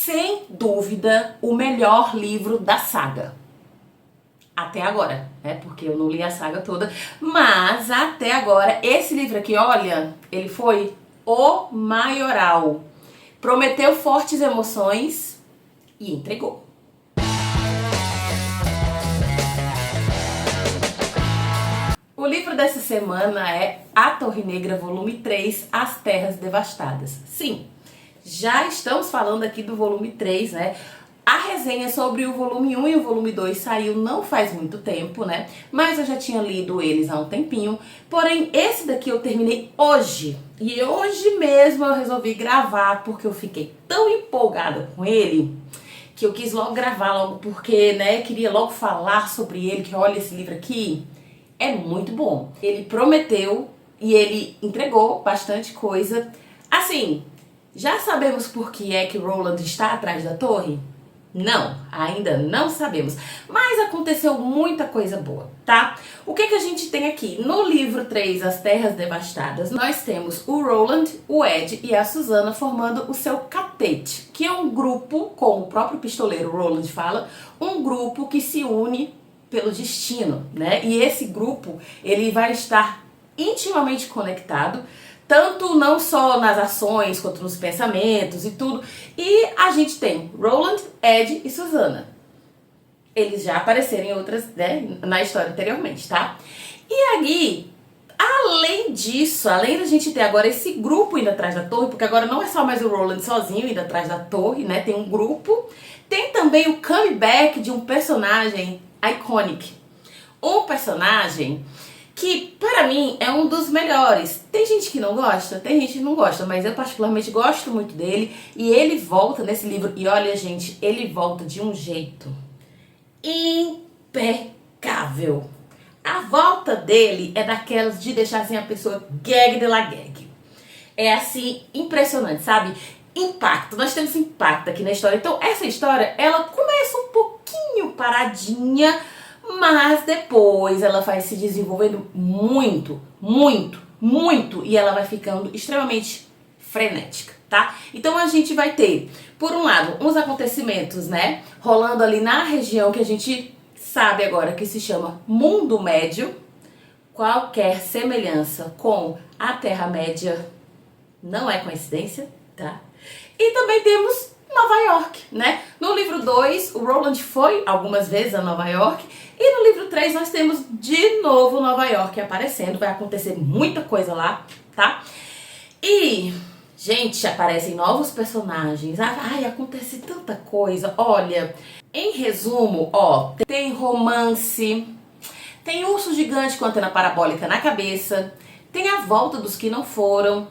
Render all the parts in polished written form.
sem dúvida, o melhor livro da saga. Até agora, né? Porque eu não li a saga toda, mas até agora, esse livro aqui, olha, ele foi o maioral. Prometeu fortes emoções e entregou. O livro dessa semana é A Torre Negra, volume 3, As Terras Devastadas. Sim, já estamos falando aqui do volume 3, né? A resenha sobre o volume 1 e o volume 2 saiu não faz muito tempo, né? Mas eu já tinha lido eles há um tempinho. Porém, esse daqui eu terminei hoje. E hoje mesmo eu resolvi gravar, porque eu fiquei tão empolgada com ele, que eu quis logo gravar logo, porque, né, queria logo falar sobre ele, que olha esse livro aqui. É muito bom. Ele prometeu e ele entregou bastante coisa. Assim, já sabemos por que é que Roland está atrás da torre? Não, ainda não sabemos. Mas aconteceu muita coisa boa, tá? O que a gente tem aqui? No livro 3, As Terras Devastadas, nós temos o Roland, o Ed e a Susana formando o seu catete, que é um grupo, como o próprio pistoleiro Roland fala, um grupo que se une pelo destino, né? E esse grupo, ele vai estar intimamente conectado, tanto não só nas ações, quanto nos pensamentos e tudo. E a gente tem Roland, Ed e Susana. Eles já apareceram em outras, né, na história anteriormente, tá? E aí, além disso, além da gente ter agora esse grupo indo atrás da torre, porque agora não é só mais o Roland sozinho indo atrás da torre, né? Tem um grupo. Tem também o comeback de um personagem iconic. Um personagem que, para mim, é um dos melhores. Tem gente que não gosta, tem gente que não gosta, mas eu particularmente gosto muito dele. E ele volta nesse livro, e olha, gente, ele volta de um jeito impecável. A volta dele é daquelas de deixar assim a pessoa gag de la gag. É assim, impressionante, sabe? Impacto, nós temos impacto aqui na história. Então essa história, ela começa um pouquinho paradinha, mas depois ela vai se desenvolvendo muito, muito, muito, e ela vai ficando extremamente frenética, tá? Então a gente vai ter, por um lado, uns acontecimentos, né, rolando ali na região que a gente sabe agora que se chama Mundo Médio. Qualquer semelhança com a Terra-média não é coincidência, tá? E também temos Nova York, né? No livro 2, o Roland foi algumas vezes a Nova York. E no livro 3 nós temos de novo Nova York aparecendo. Vai acontecer muita coisa lá, tá? E, gente, aparecem novos personagens. Ai, acontece tanta coisa. Olha, em resumo, ó, tem romance, tem urso gigante com antena parabólica na cabeça, tem a volta dos que não foram,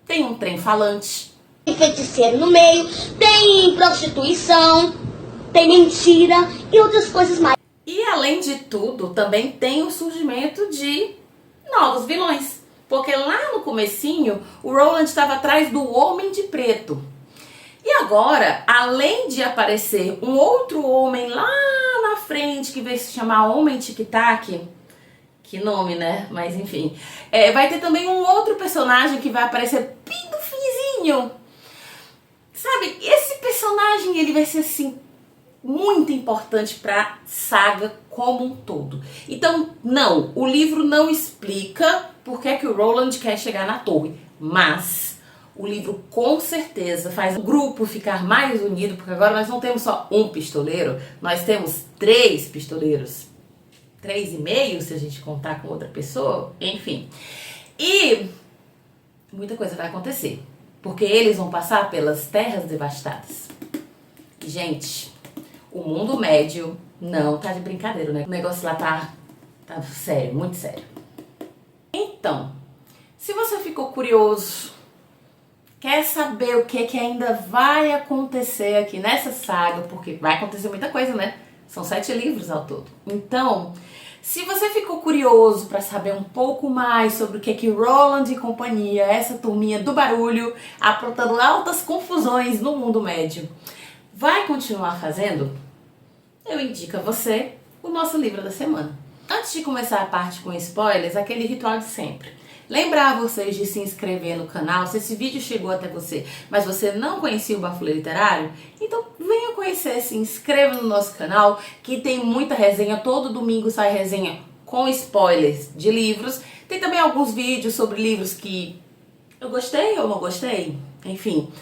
tem um trem falante, tem feiticeiro no meio, tem prostituição, tem mentira e outras coisas mais. E além de tudo, também tem o surgimento de novos vilões. Porque lá no comecinho, o Roland estava atrás do Homem de Preto. E agora, além de aparecer um outro homem lá na frente, que vai se chamar Homem Tic-Tac, que nome, né? Mas enfim. Vai ter também um outro personagem que vai aparecer bem no finzinho. Sabe, esse personagem, ele vai ser assim, muito importante pra saga como um todo. Então, não, o livro não explica por que é que o Roland quer chegar na torre, mas o livro com certeza faz o grupo ficar mais unido, porque agora nós não temos só um pistoleiro, nós temos 3 pistoleiros. 3,5 se a gente contar com outra pessoa, enfim. E muita coisa vai acontecer, porque eles vão passar pelas terras devastadas. Gente, o mundo médio não tá de brincadeira, né? O negócio lá tá sério, muito sério. Então, se você ficou curioso, quer saber o que ainda vai acontecer aqui nessa saga, porque vai acontecer muita coisa, né? São 7 livros ao todo. Então, se você ficou curioso para saber um pouco mais sobre o que Roland e companhia, essa turminha do barulho, aprontando altas confusões no mundo médio, vai continuar fazendo, eu indico a você o nosso livro da semana. Antes de começar a parte com spoilers, aquele ritual de sempre. lembrar vocês de se inscrever no canal. Se esse vídeo chegou até você, mas você não conhecia o Bafulê Literário, então venha conhecer, se inscreva no nosso canal, que tem muita resenha. Todo domingo sai resenha com spoilers de livros. Tem também alguns vídeos sobre livros que eu gostei ou não gostei, enfim.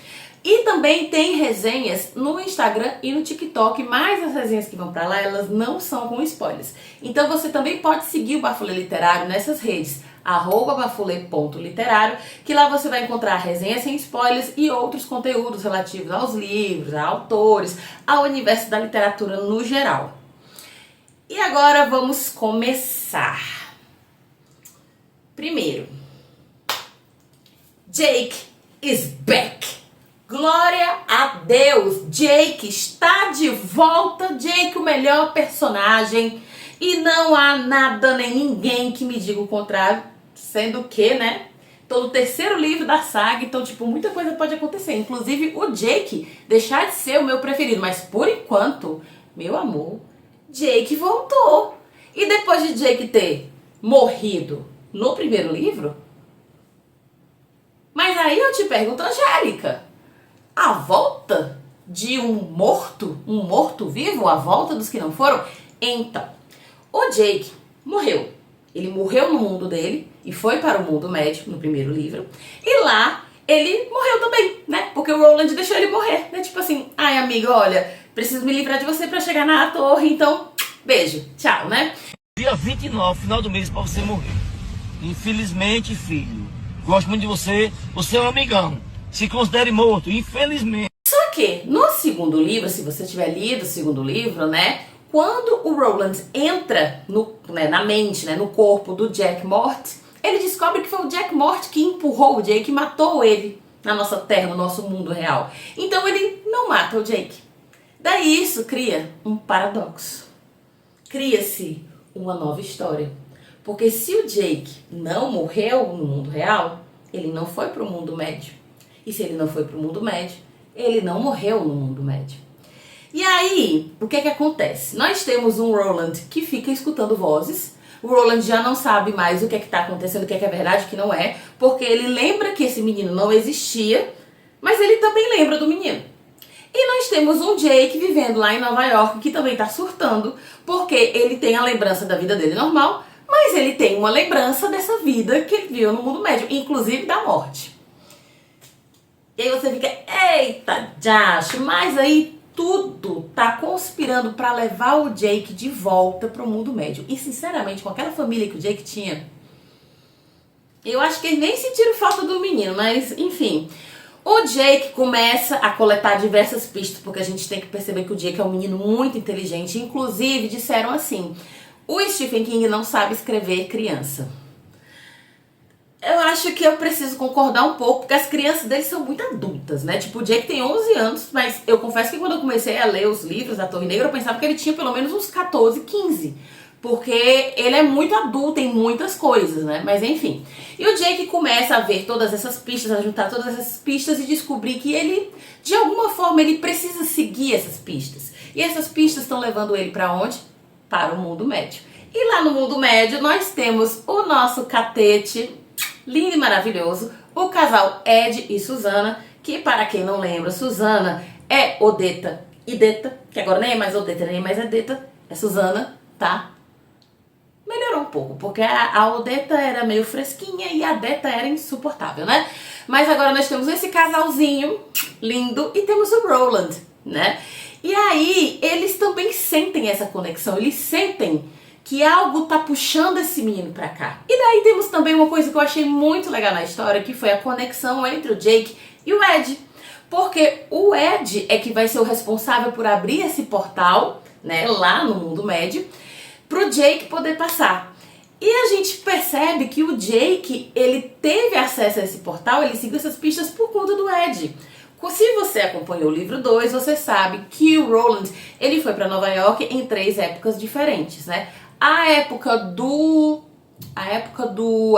E também tem resenhas no Instagram e no TikTok, mas as resenhas que vão pra lá, elas não são com spoilers. Então você também pode seguir o Bafulê Literário nessas redes, @bafulê.literário, que lá você vai encontrar resenhas sem spoilers e outros conteúdos relativos aos livros, a autores, ao universo da literatura no geral. E agora vamos começar. Primeiro, Jake is back. Glória a Deus, Jake está de volta. Jake, o melhor personagem, e não há nada nem ninguém que me diga o contrário, sendo que, né, tô no terceiro livro da saga, então, tipo, muita coisa pode acontecer, inclusive o Jake deixar de ser o meu preferido, mas por enquanto, meu amor, Jake voltou. E depois de Jake ter morrido no primeiro livro, mas aí eu te pergunto, Angélica, a volta de um morto-vivo, a volta dos que não foram? Então, o Jake morreu. Ele morreu no mundo dele e foi para o mundo médio no primeiro livro. E lá ele morreu também, né? Porque o Roland deixou ele morrer, né? Tipo assim, ai amiga, olha, preciso me livrar de você para chegar na torre, então beijo, tchau, né? Dia 29, final do mês, para você morrer. Infelizmente, filho, gosto muito de você, você é um amigão. Se considere morto, infelizmente. Só que no segundo livro, se você tiver lido o segundo livro, né, quando o Roland entra na mente, né, no corpo do Jack Mort, ele descobre que foi o Jack Mort que empurrou o Jake e matou ele na nossa terra, no nosso mundo real. Então ele não mata o Jake. Daí isso cria um paradoxo. Cria-se uma nova história. Porque se o Jake não morreu no mundo real, ele não foi para o mundo médio. E se ele não foi para o mundo médio, ele não morreu no mundo médio. E aí, o que é que acontece? Nós temos um Roland que fica escutando vozes. O Roland já não sabe mais o que é que está acontecendo, o que é verdade, o que não é. Porque ele lembra que esse menino não existia, mas ele também lembra do menino. E nós temos um Jake vivendo lá em Nova York que também está surtando, porque ele tem a lembrança da vida dele normal, mas ele tem uma lembrança dessa vida que ele viu no mundo médio, inclusive da morte. E aí você fica, eita, Josh, mas aí tudo tá conspirando para levar o Jake de volta pro mundo médio. E sinceramente, com aquela família que o Jake tinha, eu acho que eles nem sentiram falta do menino, mas enfim. O Jake começa a coletar diversas pistas, porque a gente tem que perceber que o Jake é um menino muito inteligente. Inclusive, disseram assim, o Stephen King não sabe escrever criança. Eu acho que eu preciso concordar um pouco, porque as crianças deles são muito adultas, né? Tipo, o Jake tem 11 anos, mas eu confesso que quando eu comecei a ler os livros da Torre Negra, eu pensava que ele tinha pelo menos uns 14, 15. Porque ele é muito adulto em muitas coisas, né? Mas enfim. E o Jake começa a ver todas essas pistas, a juntar todas essas pistas e descobrir que ele, de alguma forma, ele precisa seguir essas pistas. E essas pistas estão levando ele para onde? Para o mundo médio. E lá no mundo médio nós temos o nosso catete lindo e maravilhoso, o casal Ed e Susana, que para quem não lembra, Susana é Odetta e Detta, que agora nem é mais Odetta, nem é mais Detta, é Susana, tá? Melhorou um pouco, porque a Odetta era meio fresquinha e a Detta era insuportável, né? Mas agora nós temos esse casalzinho lindo e temos o Roland, né? E aí eles também sentem essa conexão, eles sentem que algo tá puxando esse menino pra cá. E daí temos também uma coisa que eu achei muito legal na história, que foi a conexão entre o Jake e o Ed. Porque o Ed é que vai ser o responsável por abrir esse portal, né, lá no mundo médio, pro Jake poder passar. E a gente percebe que o Jake, ele teve acesso a esse portal, ele seguiu essas pistas por conta do Ed. Se você acompanhou o livro 2, você sabe que o Roland, ele foi para Nova York em 3 épocas diferentes, né? A época do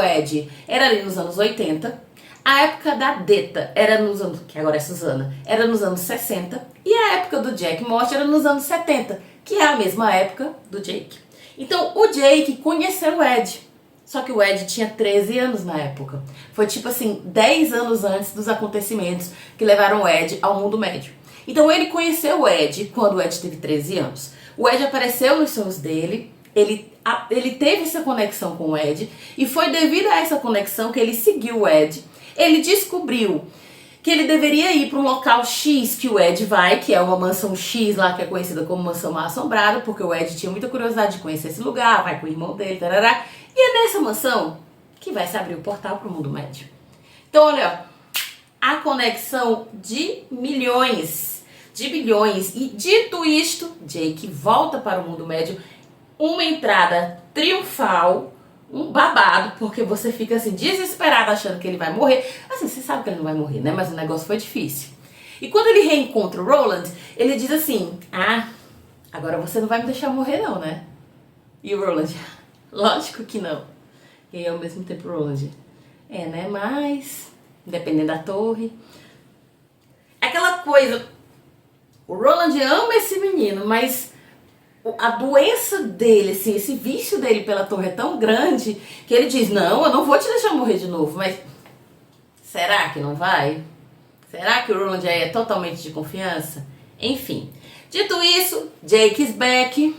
Ed era ali nos anos 80, a época da Detta era nos anos, que agora é Susana, era nos anos 60, e a época do Jack Mort era nos anos 70, que é a mesma época do Jake. Então o Jake conheceu o Ed, Só que o Ed tinha 13 anos na época. Foi tipo assim, 10 anos antes dos acontecimentos que levaram o Ed ao mundo médio. Então ele conheceu o Ed quando o Ed teve 13 anos. O Ed apareceu nos sonhos dele, ele teve essa conexão com o Ed, e foi devido a essa conexão que ele seguiu o Ed. Ele descobriu que ele deveria ir para um local X que o Ed vai, que é uma mansão X lá, que é conhecida como Mansão Mal Assombrada, porque o Ed tinha muita curiosidade de conhecer esse lugar, vai com o irmão dele, tarará. E é nessa mansão que vai se abrir o portal para o mundo médio. Então, olha, a conexão de milhões, de bilhões. E dito isto, Jake volta para o mundo médio, uma entrada triunfal, um babado, porque você fica assim, desesperado, achando que ele vai morrer. Assim, você sabe que ele não vai morrer, né? Mas o negócio foi difícil. E quando ele reencontra o Roland, ele diz assim, agora você não vai me deixar morrer não, né? E o Roland, lógico que não. E ao mesmo tempo o Roland, né? Mas, dependendo da torre. Aquela coisa, o Roland ama esse menino, mas a doença dele, assim, esse vício dele pela torre é tão grande que ele diz, não, eu não vou te deixar morrer de novo, mas será que não vai? Será que o Roland é totalmente de confiança? Enfim, dito isso, Jake is back,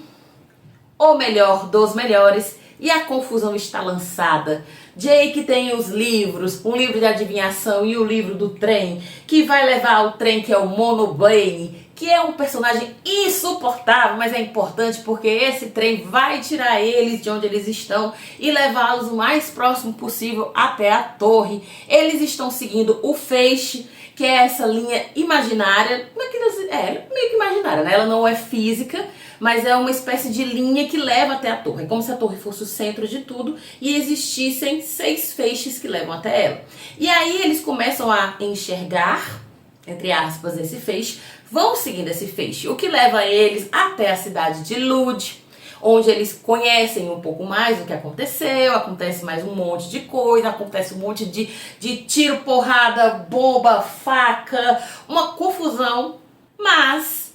o melhor dos melhores, e a confusão está lançada. Jake tem os livros, um livro de adivinhação e o livro do trem, que vai levar ao trem que é o Mono Blaine, que é um personagem insuportável, mas é importante porque esse trem vai tirar eles de onde eles estão e levá-los o mais próximo possível até a torre. Eles estão seguindo o feixe, que é essa linha imaginária, meio que imaginária, né? Ela não é física, mas é uma espécie de linha que leva até a torre. É como se a torre fosse o centro de tudo e existissem 6 feixes que levam até ela. E aí eles começam a enxergar, entre aspas, esse feixe, vão seguindo esse feixe, o que leva eles até a cidade de Lud, onde eles conhecem um pouco mais do que aconteceu, acontece mais um monte de coisa, acontece um monte de tiro, porrada, bomba, faca, uma confusão, mas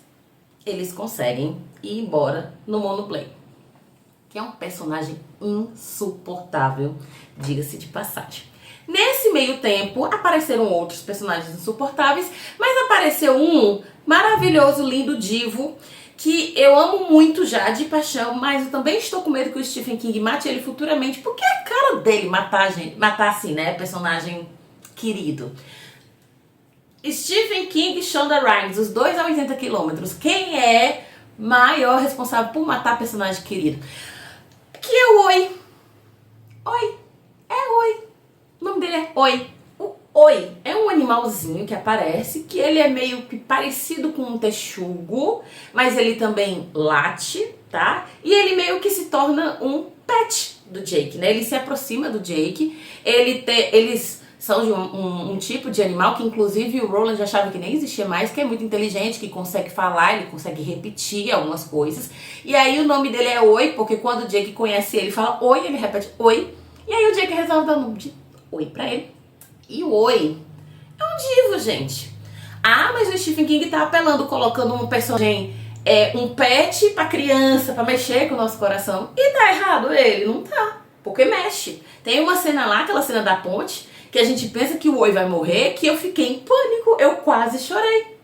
eles conseguem ir embora no Mono Blaine, que é um personagem insuportável, diga-se de passagem. Nesse meio tempo, apareceram outros personagens insuportáveis, mas apareceu um maravilhoso, lindo divo, que eu amo muito já, de paixão, mas eu também estou com medo que o Stephen King mate ele futuramente, porque é a cara dele matar assim, né, personagem querido. Stephen King e Shonda Rhimes, os dois a 80 quilômetros. Quem é maior responsável por matar personagem querido? Que é o Oi. Oi. É Oi. O nome dele é Oi. O Oi é um animalzinho que aparece, que ele é meio que parecido com um texugo, mas ele também late, tá? E ele meio que se torna um pet do Jake, né? Ele se aproxima do Jake, eles são de um tipo de animal que inclusive o Roland achava que nem existia mais, que é muito inteligente, que consegue falar, ele consegue repetir algumas coisas. E aí o nome dele é Oi, porque quando o Jake conhece ele, fala Oi, ele repete Oi. E aí o Jake resolve dar o nome de Oi pra ele. E o Oi é um divo, gente. Mas o Stephen King tá apelando, colocando um personagem, um pet pra criança, pra mexer com o nosso coração. E tá errado ele? Não tá, porque mexe. Tem uma cena lá, aquela cena da ponte, que a gente pensa que o Oi vai morrer, que eu fiquei em pânico, eu quase chorei.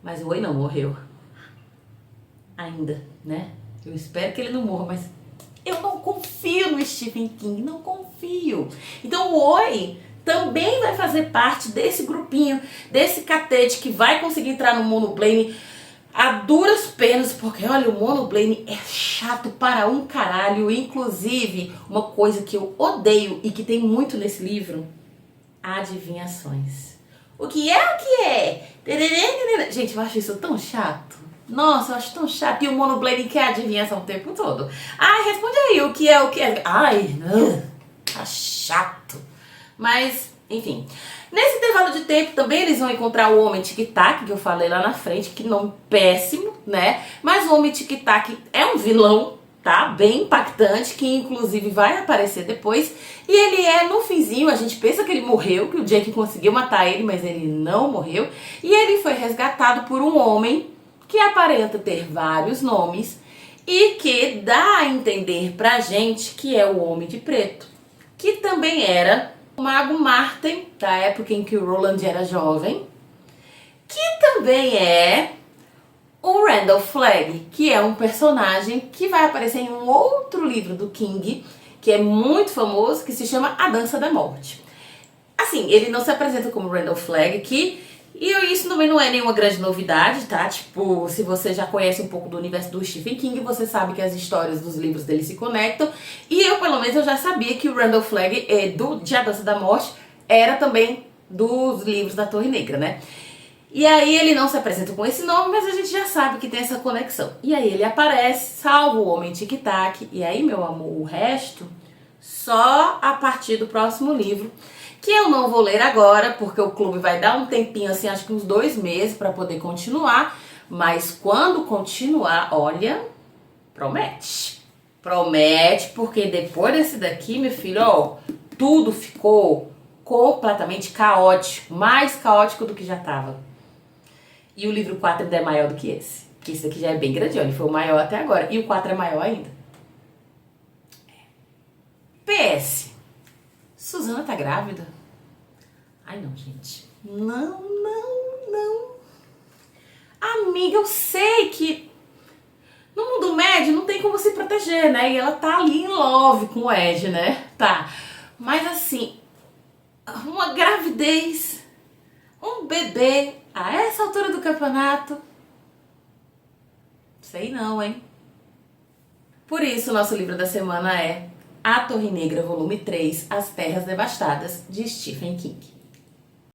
Mas o Oi não morreu. Ainda, né? Eu espero que ele não morra, mas eu não confio no Stephen King, não confio. Então o Oi também vai fazer parte desse grupinho, desse catete que vai conseguir entrar no Mono Blaine a duras penas, porque olha, o Mono Blaine é chato para um caralho. Inclusive, uma coisa que eu odeio e que tem muito nesse livro, adivinhações. O que é? Gente, eu acho isso tão chato. Nossa, eu acho tão chato. E o Mono Blaine quer adivinhação o tempo todo. Responde aí, o que é? Tá chato. Mas, enfim. Nesse intervalo de tempo também eles vão encontrar o Homem Tic-Tac, que eu falei lá na frente, que nome péssimo, né? Mas o Homem Tic-Tac é um vilão, tá? Bem impactante, que inclusive vai aparecer depois. E ele no finzinho, a gente pensa que ele morreu, que o Jake conseguiu matar ele, mas ele não morreu. E ele foi resgatado por um homem que aparenta ter vários nomes e que dá a entender pra gente que é o Homem de Preto. que também era o Mago Marten, da época em que o Roland era jovem, que também é o Randall Flagg, que é um personagem que vai aparecer em um outro livro do King, que é muito famoso, que se chama A Dança da Morte. Assim, ele não se apresenta como Randall Flagg, isso também não é nenhuma grande novidade, tá? Tipo, se você já conhece um pouco do universo do Stephen King, você sabe que as histórias dos livros dele se conectam. E eu, pelo menos, eu já sabia que o Randall Flagg, de A Dança da Morte, era também dos livros da Torre Negra, né? E aí ele não se apresenta com esse nome, mas a gente já sabe que tem essa conexão. E aí ele aparece, salva o Homem Tic-Tac, e aí, meu amor, o resto, só a partir do próximo livro, que eu não vou ler agora, porque o clube vai dar um tempinho, assim, acho que uns 2 meses para poder continuar, mas quando continuar, olha, promete. Promete, porque depois desse daqui, meu filho, ó, tudo ficou completamente caótico, mais caótico do que já estava. E o livro 4 ainda é maior do que esse. Porque esse daqui já é bem grandioso, ele foi o maior até agora. E o 4 é maior ainda. PS. Suzana tá grávida? Ai, não, gente. Não. Amiga, eu sei que no mundo médio não tem como se proteger, né? E ela tá ali em love com o Ed, né? Tá. Mas assim, uma gravidez, um bebê a essa altura do campeonato, sei não, hein? Por isso, o nosso livro da semana é A Torre Negra, volume 3, As Terras Devastadas, de Stephen King.